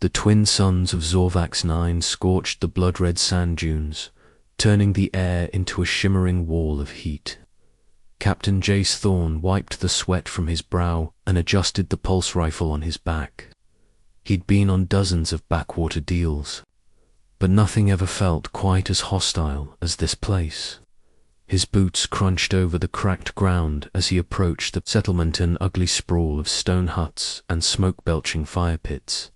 The twin suns of Zorvax 9 scorched the blood-red sand dunes, turning the air into a shimmering wall of heat. Captain Jace Thorne wiped the sweat from his brow and adjusted the pulse rifle on his back. He'd been on dozens of backwater deals, but nothing ever felt quite as hostile as this place. His boots crunched over the cracked ground as he approached the settlement, an ugly sprawl of stone huts and smoke-belching fire pits.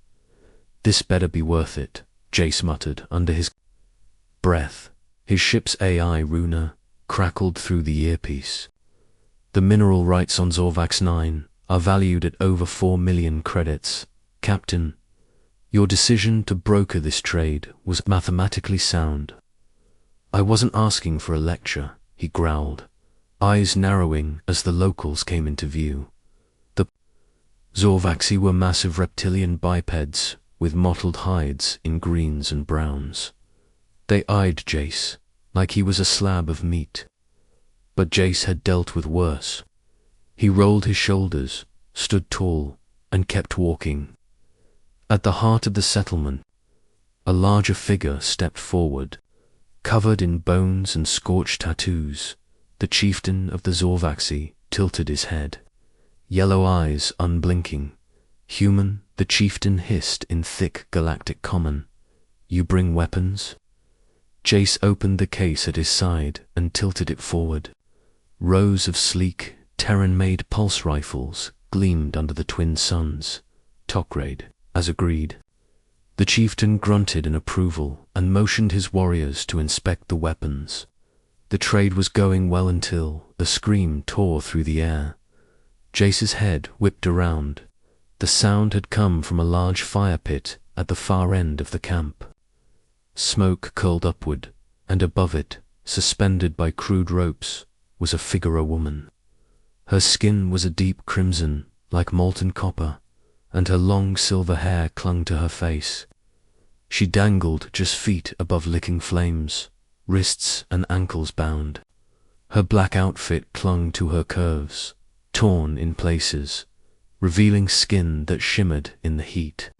"This better be worth it," Jace muttered under his breath. His ship's AI Runa crackled through the earpiece. "The mineral rights on Zorvax 9 are valued at over 4 million credits. Captain, your decision to broker this trade was mathematically sound." "I wasn't asking for a lecture," he growled, eyes narrowing as the locals came into view. The Zorvaxi were massive reptilian bipeds with mottled hides in greens and browns. They eyed Jace like he was a slab of meat. But Jace had dealt with worse. He rolled his shoulders, stood tall, and kept walking. At the heart of the settlement, a larger figure stepped forward, covered in bones and scorched tattoos. The chieftain of the Zorvaxi tilted his head, yellow eyes unblinking. "Human," the chieftain hissed in thick galactic common. "You bring weapons?" Jace opened the case at his side and tilted it forward. Rows of sleek, Terran-made pulse rifles gleamed under the twin suns. "Top grade, as agreed." The chieftain grunted in approval and motioned his warriors to inspect the weapons. The trade was going well until a scream tore through the air. Jace's head whipped around. The sound had come from a large fire pit at the far end of the camp. Smoke curled upward, and above it, suspended by crude ropes, was a figure, a woman. Her skin was a deep crimson, like molten copper, and her long silver hair clung to her face. She dangled just feet above licking flames, wrists and ankles bound. Her black outfit clung to her curves, torn in places, revealing skin that shimmered in the heat.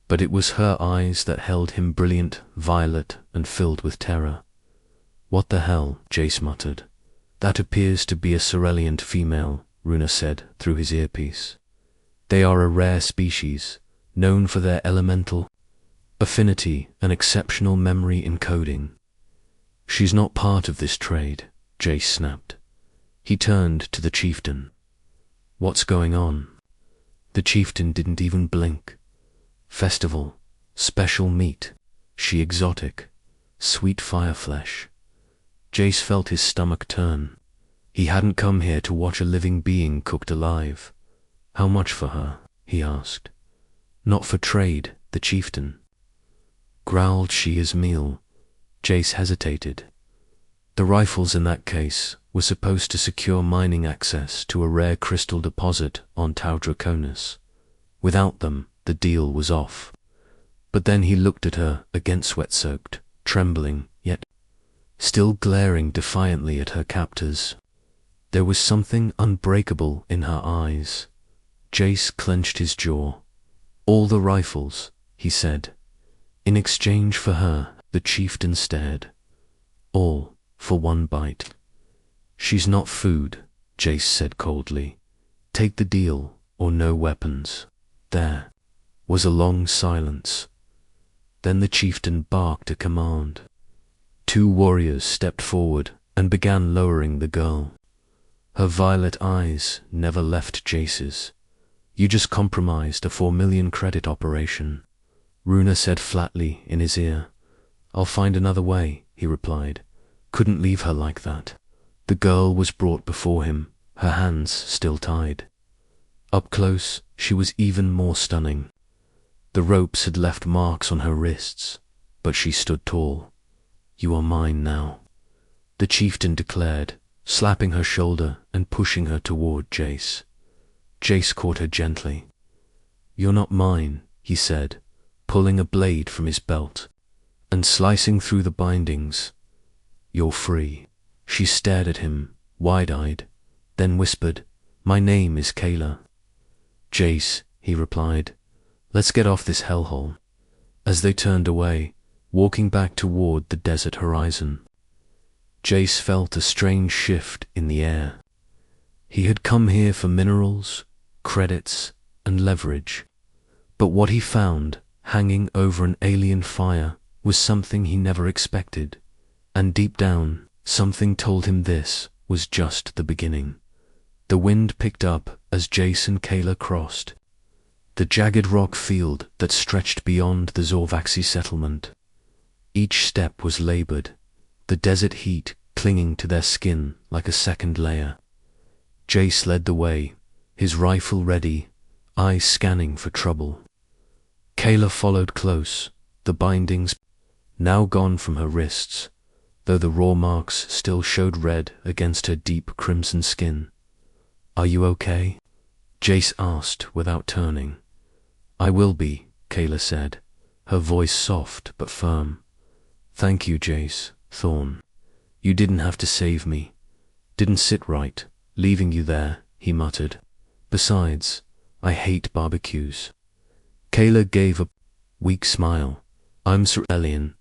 But it was her eyes that held him, brilliant, violet, and filled with terror. "What the hell?" Jace muttered. "That appears to be a Cerelliant female," Runa said through his earpiece. "They are a rare species, known for their elemental affinity and exceptional memory encoding." "She's not part of this trade," Jace snapped. He turned to the chieftain. "What's going on?" The chieftain didn't even blink. "Festival, special meat, she exotic, sweet fire flesh." Jace felt his stomach turn. He hadn't come here to watch a living being cooked alive. "How much for her?" he asked. "Not for trade," the chieftain growled. "She is meal." Jace hesitated. The rifles in that case were supposed to secure mining access to a rare crystal deposit on Tau Draconis. Without them, the deal was off. But then he looked at her, again sweat-soaked, trembling, yet still glaring defiantly at her captors. There was something unbreakable in her eyes. Jace clenched his jaw. "All the rifles," he said. "In exchange for her," the chieftain stared. "All, for one bite." "She's not food," Jace said coldly. "Take the deal, or no weapons." There was a long silence. Then the chieftain barked a command. Two warriors stepped forward and began lowering the girl. Her violet eyes never left Jace's. "You just compromised a 4 million credit operation," Runa said flatly in his ear. "I'll find another way," he replied. "Couldn't leave her like that." The girl was brought before him, her hands still tied. Up close, she was even more stunning. The ropes had left marks on her wrists, but she stood tall. "You are mine now," the chieftain declared, slapping her shoulder and pushing her toward Jace. Jace caught her gently. "You're not mine," he said, pulling a blade from his belt and slicing through the bindings. "You're free." She stared at him, wide-eyed, then whispered, "My name is Kayla." "Jace," he replied, Let's get off this hellhole. As they turned away, walking back toward the desert horizon, Jace felt a strange shift in the air. He had come here for minerals, credits, and leverage. But what he found, hanging over an alien fire, was something he never expected. And deep down, something told him this was just the beginning. The wind picked up as Jace and Kayla crossed the jagged rock field that stretched beyond the Zorvaxi settlement. Each step was labored, the desert heat clinging to their skin like a second layer. Jace led the way, his rifle ready, eyes scanning for trouble. Kayla followed close, the bindings now gone from her wrists, though the raw marks still showed red against her deep crimson skin. "Are you okay?" Jace asked without turning. "I will be," Kayla said, her voice soft but firm. "Thank you, Jace, Thorn. You didn't have to save me. Didn't sit right, leaving you there," he muttered. "Besides, I hate barbecues." Kayla gave a weak smile. "I'm Cerulean.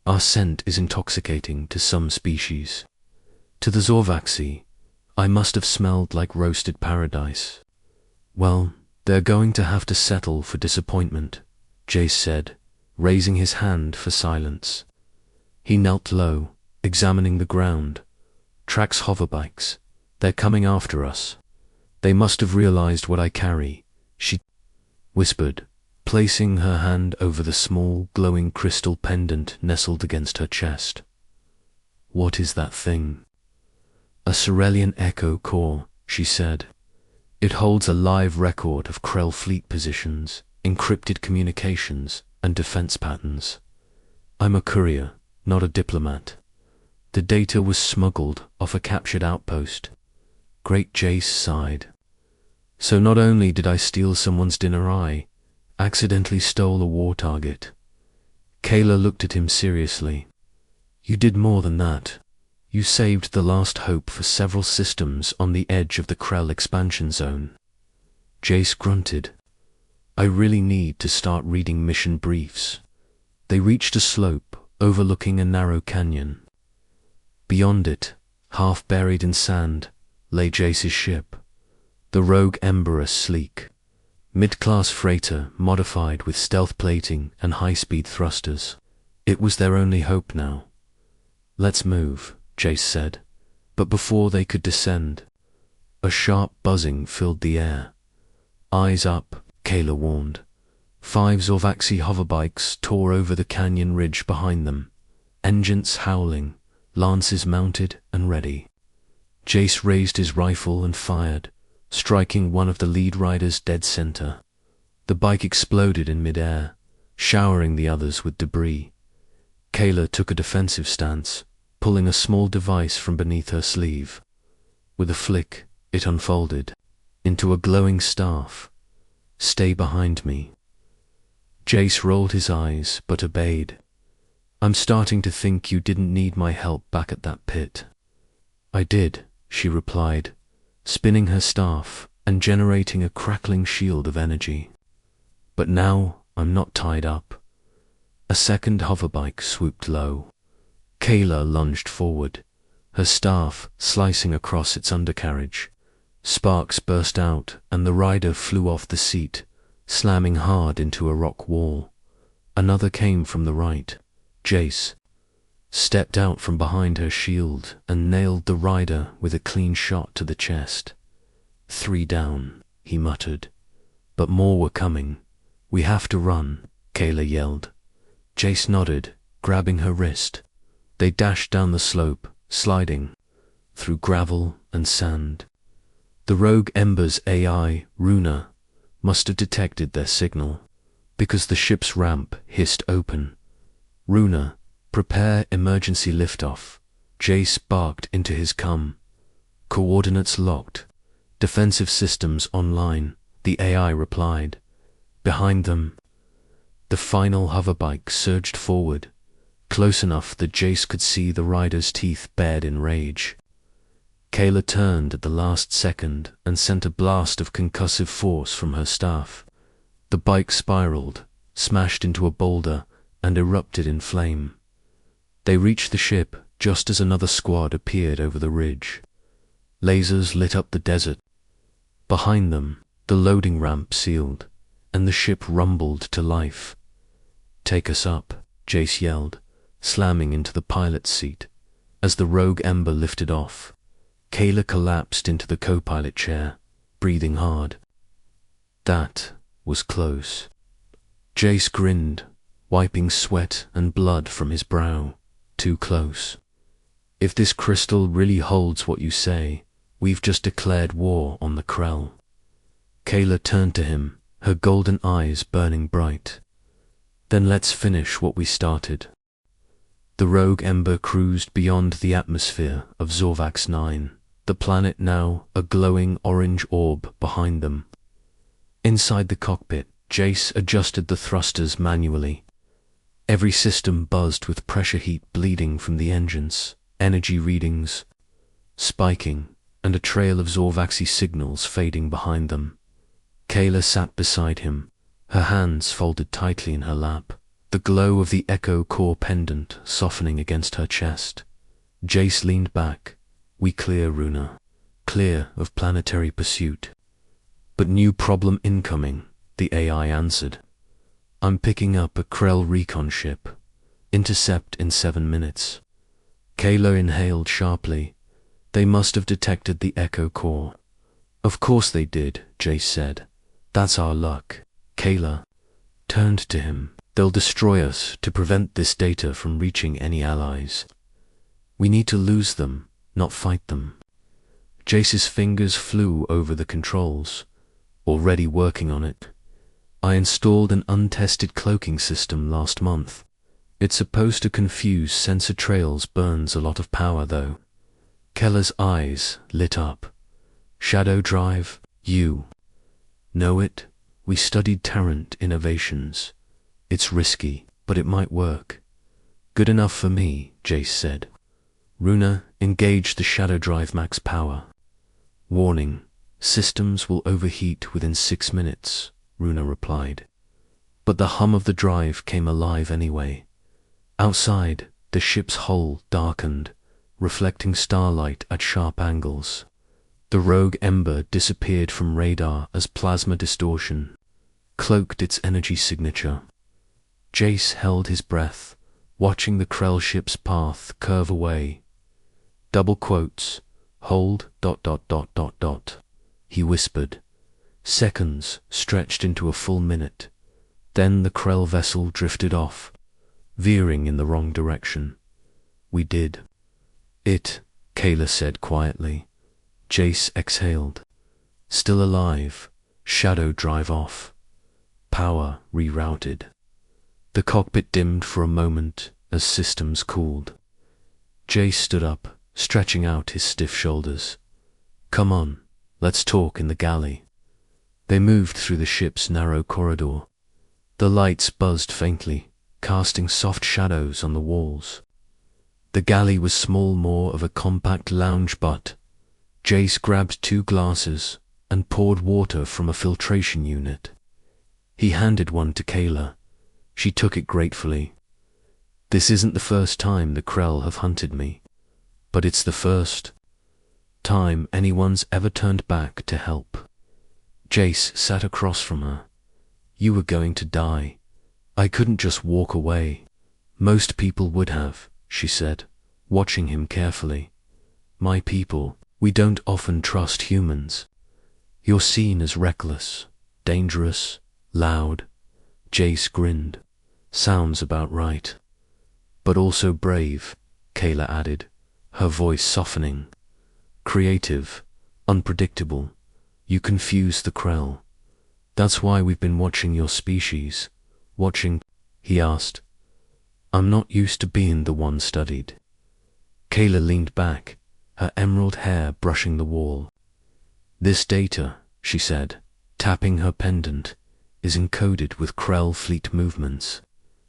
Our scent is intoxicating to some species. To the Zorvaxi, I must have smelled like roasted paradise." "Well, they're going to have to settle for disappointment," Jace said, raising his hand for silence. He knelt low, examining the ground. "Trax hoverbikes. They're coming after us. They must have realized what I carry," she whispered, placing her hand over the small, glowing crystal pendant nestled against her chest. "What is that thing?" "A Cerulean Echo Core," she said. "It holds a live record of Krell fleet positions, encrypted communications, and defense patterns. I'm a courier, not a diplomat. The data was smuggled off a captured outpost." Great Jace sighed. "So not only did I steal someone's dinner, I accidentally stole a war target." Kayla looked at him seriously. "You did more than that. You saved the last hope for several systems on the edge of the Krell expansion zone." Jace grunted. "I really need to start reading mission briefs." They reached a slope overlooking a narrow canyon. Beyond it, half buried in sand, lay Jace's ship, the Rogue Ember, a sleek, mid-class freighter modified with stealth plating and high-speed thrusters. It was their only hope now. "Let's move," Jace said, but before they could descend, a sharp buzzing filled the air. "Eyes up," Kayla warned. 5 Zorvaxi hoverbikes tore over the canyon ridge behind them, engines howling, lances mounted and ready. Jace raised his rifle and fired, striking one of the lead riders dead center. The bike exploded in midair, showering the others with debris. Kayla took a defensive stance, pulling a small device from beneath her sleeve. With a flick, it unfolded into a glowing staff. "Stay behind me." Jace rolled his eyes, but obeyed. "I'm starting to think you didn't need my help back at that pit." "I did," she replied, spinning her staff and generating a crackling shield of energy. "But now I'm not tied up." A second hoverbike swooped low. Kayla lunged forward, her staff slicing across its undercarriage. Sparks burst out and the rider flew off the seat, slamming hard into a rock wall. Another came from the right. Jace stepped out from behind her shield and nailed the rider with a clean shot to the chest. "3 down," he muttered. "But more were coming. We have to run," Kayla yelled. Jace nodded, grabbing her wrist. They dashed down the slope, sliding through gravel and sand. The Rogue Ember's AI, Runa, must have detected their signal, because the ship's ramp hissed open. "Runa, prepare emergency liftoff." Jace barked into his com. "Coordinates locked. Defensive systems online," the AI replied. Behind them, the final hoverbike surged forward, close enough that Jace could see the rider's teeth bared in rage. Kayla turned at the last second and sent a blast of concussive force from her staff. The bike spiraled, smashed into a boulder, and erupted in flame. They reached the ship just as another squad appeared over the ridge. Lasers lit up the desert. Behind them, the loading ramp sealed, and the ship rumbled to life. "Take us up," Jace yelled, slamming into the pilot's seat. As the rogue Ember lifted off, Kayla collapsed into the co-pilot chair, breathing hard. That was close. Jace grinned, wiping sweat and blood from his brow. Too close. "If this crystal really holds what you say, we've just declared war on the Krell." Kayla turned to him, her golden eyes burning bright. "Then let's finish what we started." The rogue Ember cruised beyond the atmosphere of Zorvax 9, the planet now a glowing orange orb behind them. Inside the cockpit, Jace adjusted the thrusters manually. Every system buzzed with pressure heat bleeding from the engines, energy readings spiking, and a trail of Zorvaxy signals fading behind them. Kayla sat beside him, her hands folded tightly in her lap, the glow of the Echo Core pendant softening against her chest. Jace leaned back. "We clear, Runa. Clear of planetary pursuit." "But new problem incoming," the AI answered. "I'm picking up a Krell recon ship. Intercept in 7 minutes." Kayla inhaled sharply. "They must have detected the Echo Core." "Of course they did," Jace said. "That's our luck." Kayla turned to him. "They'll destroy us to prevent this data from reaching any allies. We need to lose them, not fight them." Jace's fingers flew over the controls. "Already working on it. I installed an untested cloaking system last month. It's supposed to confuse sensor trails, burns a lot of power though." Keller's eyes lit up. "Shadow drive? You know it? We studied Tarrant Innovations. It's risky, but it might work." "Good enough for me," Jace said. "Runa, engage the shadow drive max power." "Warning, systems will overheat within 6 minutes," Runa replied. But the hum of the drive came alive anyway. Outside, the ship's hull darkened, reflecting starlight at sharp angles. The rogue Ember disappeared from radar as plasma distortion cloaked its energy signature. Jace held his breath, watching the Krell ship's path curve away. "Double quotes, hold, ... he whispered. Seconds stretched into a full minute. Then the Krell vessel drifted off, veering in the wrong direction. "We did it," Kayla said quietly. Jace exhaled. "Still alive. Shadow drive off. Power rerouted." The cockpit dimmed for a moment as systems cooled. Jace stood up, stretching out his stiff shoulders. "Come on, let's talk in the galley." They moved through the ship's narrow corridor. The lights buzzed faintly, casting soft shadows on the walls. The galley was small, more of a compact lounge butt. Jace grabbed 2 glasses and poured water from a filtration unit. He handed one to Kayla. She took it gratefully. "This isn't the first time the Krell have hunted me, but it's the first time anyone's ever turned back to help." Jace sat across from her. "You were going to die. I couldn't just walk away." "Most people would have," she said, watching him carefully. "My people, we don't often trust humans. You're seen as reckless, dangerous, loud." Jace grinned. "Sounds about right. But also brave," Kayla added, her voice softening. "Creative, unpredictable. You confuse the Krell. That's why we've been watching your species." "Watching?" he asked. "I'm not used to being the one studied." Kayla leaned back, her emerald hair brushing the wall. "This data," she said, tapping her pendant, "is encoded with Krell fleet movements,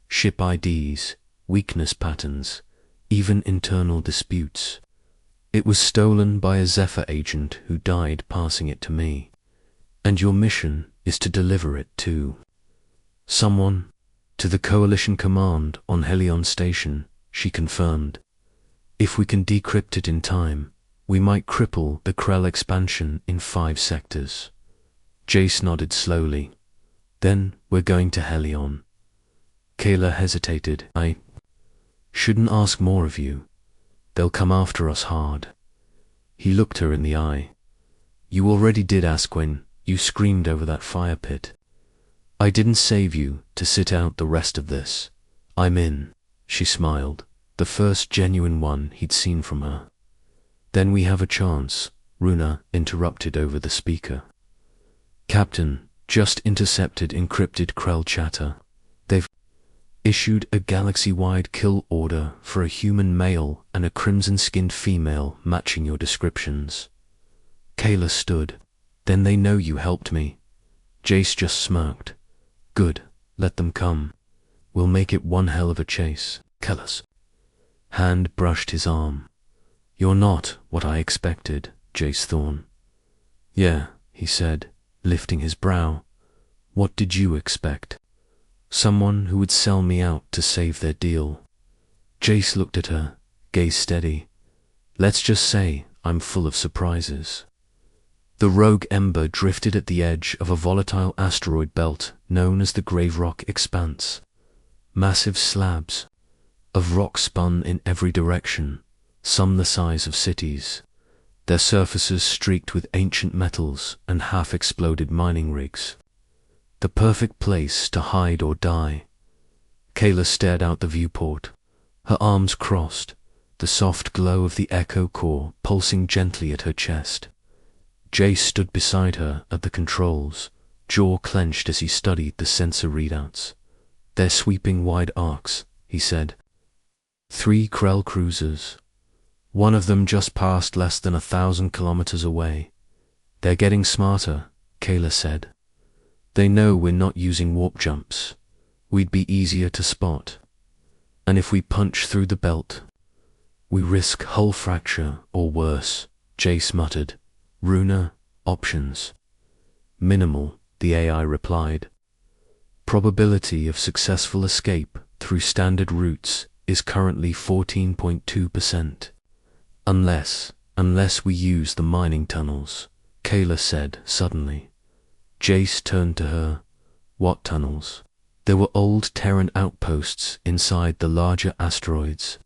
ship IDs, weakness patterns, even internal disputes. It was stolen by a Zephyr agent who died passing it to me. And your mission is to deliver it too." Someone. To the Coalition command on Helion Station, she confirmed. If we can decrypt it in time, we might cripple the Krell expansion in 5 sectors. Jace nodded slowly. Then we're going to Helion. Kayla hesitated. I shouldn't ask more of you. They'll come after us hard. He looked her in the eye. You already did ask when you screamed over that fire pit. I didn't save you to sit out the rest of this. I'm in, she smiled, the first genuine one he'd seen from her. Then we have a chance, Runa interrupted over the speaker. Captain, just intercepted encrypted Krell chatter. They've issued a galaxy-wide kill order for a human male and a crimson-skinned female matching your descriptions. Kayla stood. Then they know you helped me. Jace just smirked. Good, let them come. We'll make it one hell of a chase. Kellis. Hand brushed his arm. You're not what I expected, Jace Thorne. Yeah, he said, lifting his brow. What did you expect? Someone who would sell me out to save their deal. Jace looked at her, gaze steady. Let's just say I'm full of surprises. The rogue ember drifted at the edge of a volatile asteroid belt known as the Grave Rock Expanse. Massive slabs of rock spun in every direction, some the size of cities, their surfaces streaked with ancient metals and half-exploded mining rigs. The perfect place to hide or die. Kayla stared out the viewport, her arms crossed, the soft glow of the Echo core pulsing gently at her chest. Jace stood beside her at the controls, jaw clenched as he studied the sensor readouts. They're sweeping wide arcs, he said. 3 Krell cruisers. One of them just passed less than 1,000 kilometers away. They're getting smarter, Kayla said. They know we're not using warp jumps. We'd be easier to spot. And if we punch through the belt, we risk hull fracture or worse, Jace muttered. Runa, options. Minimal, the AI replied. Probability of successful escape through standard routes is currently 14.2%. Unless we use the mining tunnels, Kayla said suddenly. Jace turned to her. What tunnels? There were old Terran outposts inside the larger asteroids.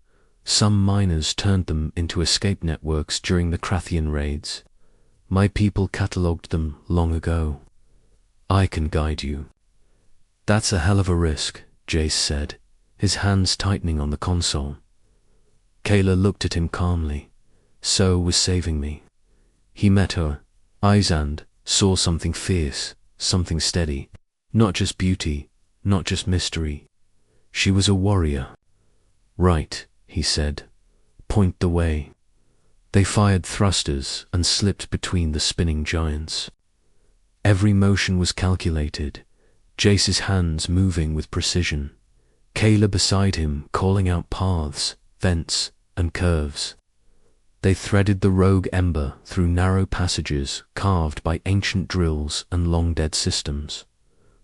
Some miners turned them into escape networks during the Krathian raids. My people catalogued them long ago. I can guide you. That's a hell of a risk, Jace said, his hands tightening on the console. Kayla looked at him calmly. So was saving me. He met her eyes and saw something fierce, something steady. Not just beauty, not just mystery. She was a warrior. Right, he said. Point the way. They fired thrusters and slipped between the spinning giants. Every motion was calculated, Jace's hands moving with precision. Kayla beside him calling out paths, vents, and curves. They threaded the rogue ember through narrow passages carved by ancient drills and long-dead systems.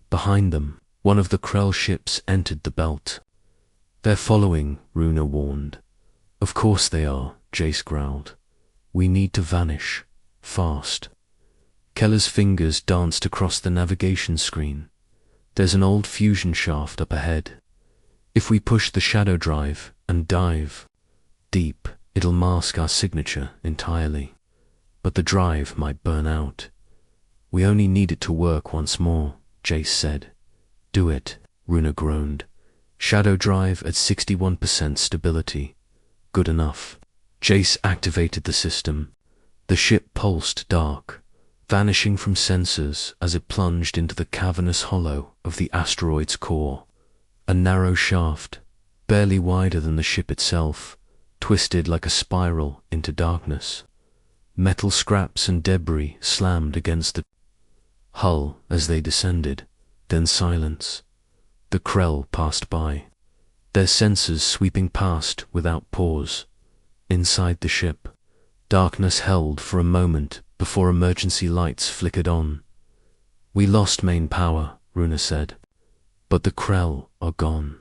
Behind them, one of the Krell ships entered the belt. They're following, Runa warned. Of course they are, Jace growled. We need to vanish. Fast. Keller's fingers danced across the navigation screen. There's an old fusion shaft up ahead. If we push the shadow drive and dive deep, it'll mask our signature entirely. But the drive might burn out. We only need it to work once more, Jace said. Do it, Runa groaned. Shadow drive at 61% stability. Good enough. Jace activated the system. The ship pulsed dark, vanishing from sensors as it plunged into the cavernous hollow of the asteroid's core. A narrow shaft, barely wider than the ship itself, twisted like a spiral into darkness. Metal scraps and debris slammed against the hull as they descended, then silence. The Krell passed by, their sensors sweeping past without pause. Inside the ship, darkness held for a moment before emergency lights flickered on. We lost main power, Runa said. But the Krell are gone.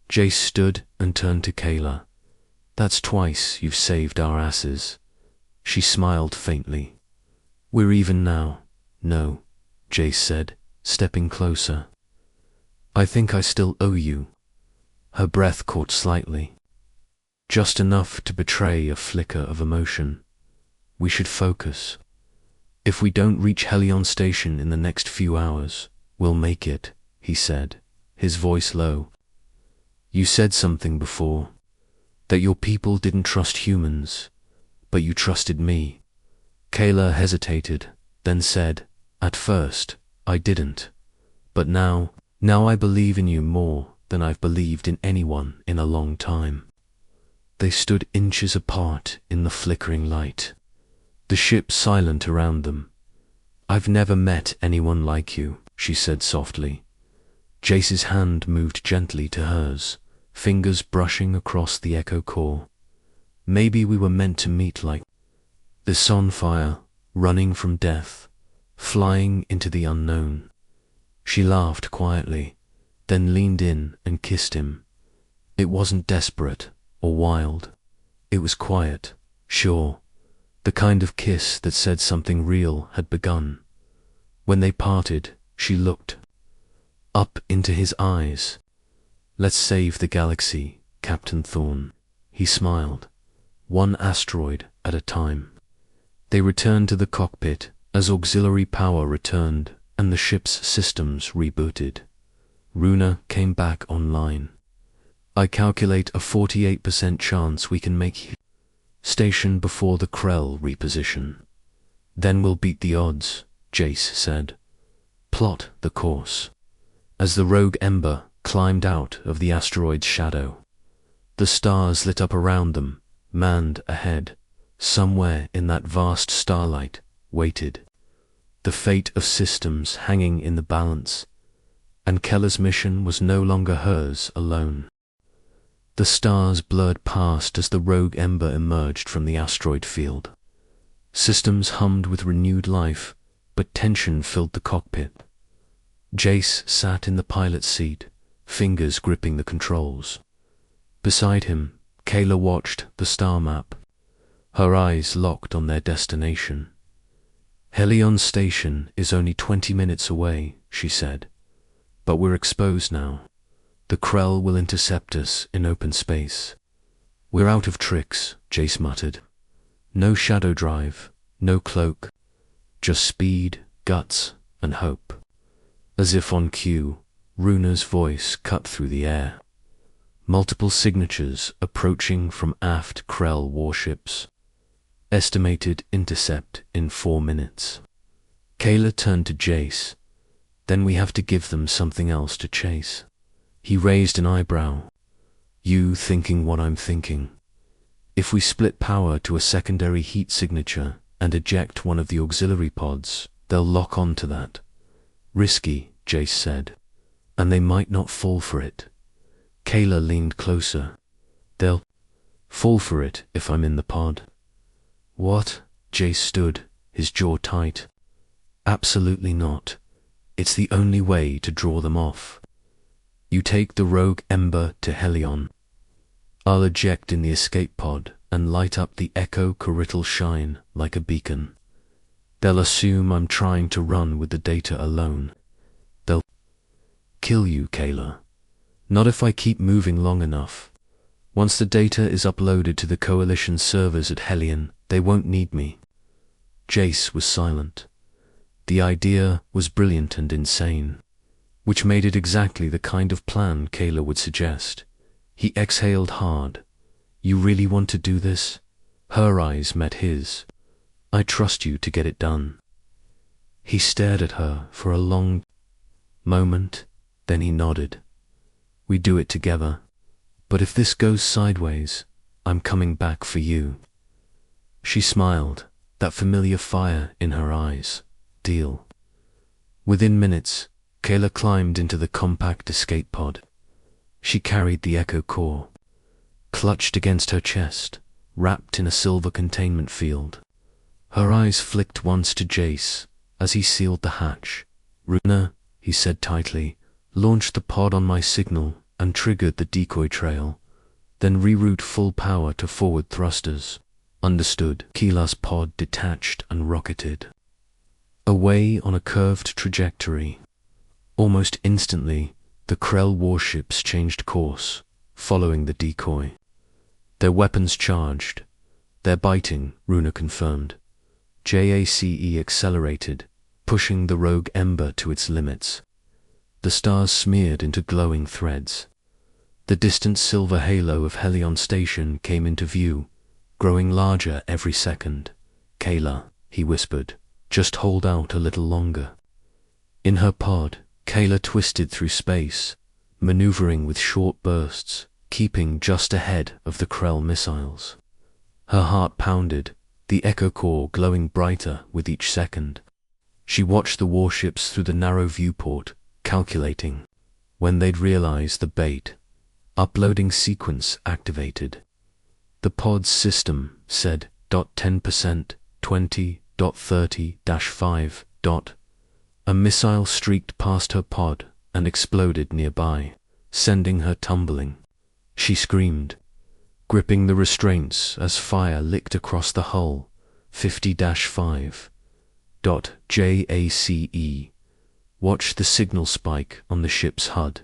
Jace stood and turned to Kayla. That's twice you've saved our asses. She smiled faintly. We're even now. No, Jace said, stepping closer. I think I still owe you. Her breath caught slightly. Just enough to betray a flicker of emotion. We should focus. If we don't reach Helion Station in the next few hours, we'll make it, he said, his voice low. You said something before, that your people didn't trust humans, but you trusted me. Kayla hesitated, then said, At first, I didn't. But now I believe in you more than I've believed in anyone in a long time. They stood inches apart in the flickering light, the ship silent around them. I've never met anyone like you, she said softly. Jace's hand moved gently to hers, fingers brushing across the echo core. Maybe we were meant to meet like this on fire, running from death, flying into the unknown. She laughed quietly, then leaned in and kissed him. It wasn't desperate or wild. It was quiet, sure, the kind of kiss that said something real had begun. When they parted, she looked up into his eyes. Let's save the galaxy, Captain Thorne. He smiled. One asteroid at a time. They returned to the cockpit as auxiliary power returned and the ship's systems rebooted. Runa came back online. I calculate a 48% chance we can make station before the Krell reposition. Then we'll beat the odds, Jace said. Plot the course. As the rogue ember climbed out of the asteroid's shadow, the stars lit up around them, manned ahead. Somewhere in that vast starlight waited the fate of systems hanging in the balance, and Keller's mission was no longer hers alone. The stars blurred past as the rogue ember emerged from the asteroid field. Systems hummed with renewed life, but tension filled the cockpit. Jace sat in the pilot's seat, fingers gripping the controls. Beside him, Kayla watched the star map, her eyes locked on their destination. Helion Station is only 20 minutes away, she said. But we're exposed now. The Krell will intercept us in open space. We're out of tricks, Jace muttered. No shadow drive, no cloak, just speed, guts, and hope. As if on cue, Runa's voice cut through the air. Multiple signatures approaching from aft Krell warships. Estimated intercept in 4 minutes. Kayla turned to Jace. Then we have to give them something else to chase. He raised an eyebrow. You thinking what I'm thinking. If we split power to a secondary heat signature and eject one of the auxiliary pods, they'll lock on to that. Risky, Jace said. And they might not fall for it. Kayla leaned closer. They'll fall for it if I'm in the pod. What? Jace stood, his jaw tight. Absolutely not. It's the only way to draw them off. You take the rogue ember to Helion. I'll eject in the escape pod and light up the echo corrital shine like a beacon. They'll assume I'm trying to run with the data alone. They'll kill you, Kayla. Not if I keep moving long enough. Once the data is uploaded to the Coalition servers at Helion, they won't need me. Jace was silent. The idea was brilliant and insane, which made it exactly the kind of plan Kayla would suggest. He exhaled hard. You really want to do this? Her eyes met his. I trust you to get it done. He stared at her for a long moment, then he nodded. We do it together. But if this goes sideways, I'm coming back for you. She smiled, that familiar fire in her eyes. Deal. Within minutes, Kayla climbed into the compact escape pod. She carried the echo core, clutched against her chest, wrapped in a silver containment field. Her eyes flicked once to Jace as he sealed the hatch. Runa, he said tightly, Launch the pod on my signal and trigger the decoy trail. Then reroute full power to forward thrusters. Understood. Keeler's pod detached and rocketed away on a curved trajectory. Almost instantly, the Krell warships changed course, following the decoy. Their weapons charged. They're biting, Runa confirmed. JACE accelerated, pushing the rogue Ember to its limits. The stars smeared into glowing threads. The distant silver halo of Helion Station came into view, growing larger every second. Kayla, he whispered, just hold out a little longer. In her pod, Kayla twisted through space, maneuvering with short bursts, keeping just ahead of the Krell missiles. Her heart pounded, the echo core glowing brighter with each second. She watched the warships through the narrow viewport, calculating when they'd realize the bait. Uploading sequence activated. The pod's system said 10%, 20.30-5. A missile streaked past her pod and exploded nearby, sending her tumbling. She screamed, gripping the restraints as fire licked across the hull. 50-5. JACE. Watch the signal spike on the ship's HUD.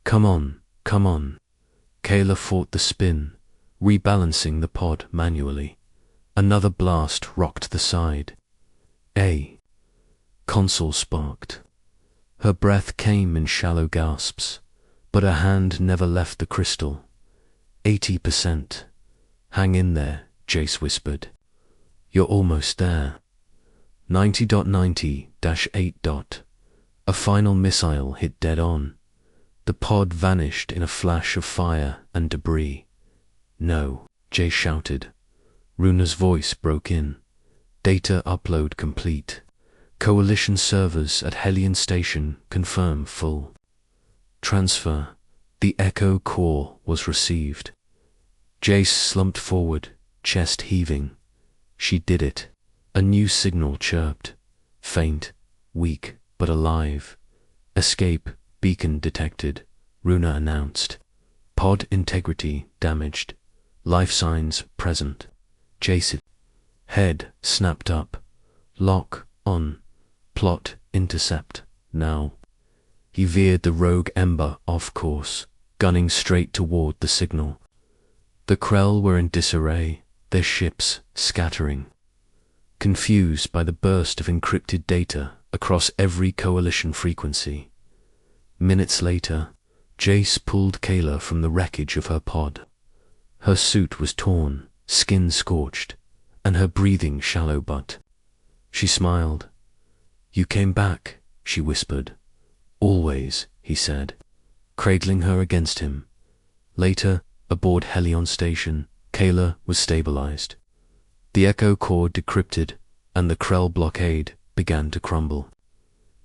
Come on, come on. Kayla fought the spin, rebalancing the pod manually. Another blast rocked the side. Console sparked. Her breath came in shallow gasps, but her hand never left the crystal. 80%. Hang in there, Jace whispered. You're almost there. 90.90-8. A final missile hit dead on. The pod vanished in a flash of fire and debris. No, Jace shouted. Runa's voice broke in. Data upload complete. Coalition servers at Helion Station confirm full transfer. The echo core was received. Jace slumped forward, chest heaving. She did it. A new signal chirped. Faint, weak, but alive. Escape beacon detected, Runa announced. Pod integrity damaged. Life signs present. Jace. Head snapped up. Lock on. Plot intercept now. He veered the rogue Ember off course, gunning straight toward the signal. The Krell were in disarray, their ships scattering. Confused by the burst of encrypted data across every coalition frequency. Minutes later, Jace pulled Kayla from the wreckage of her pod. Her suit was torn, skin scorched, and her breathing shallow but. She smiled. You came back, she whispered. Always, he said, cradling her against him. Later, aboard Helion Station, Kayla was stabilized. The echo core decrypted, and the Krell blockade began to crumble.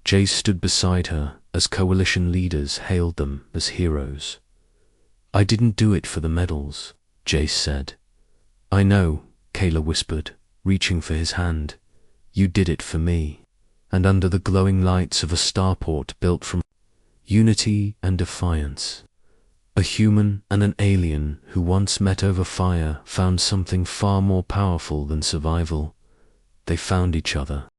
Jace stood beside her as coalition leaders hailed them as heroes. I didn't do it for the medals, Jace said. I know, Kayla whispered, reaching for his hand. You did it for me. And under the glowing lights of a starport built from unity and defiance, a human and an alien who once met over fire found something far more powerful than survival. They found each other.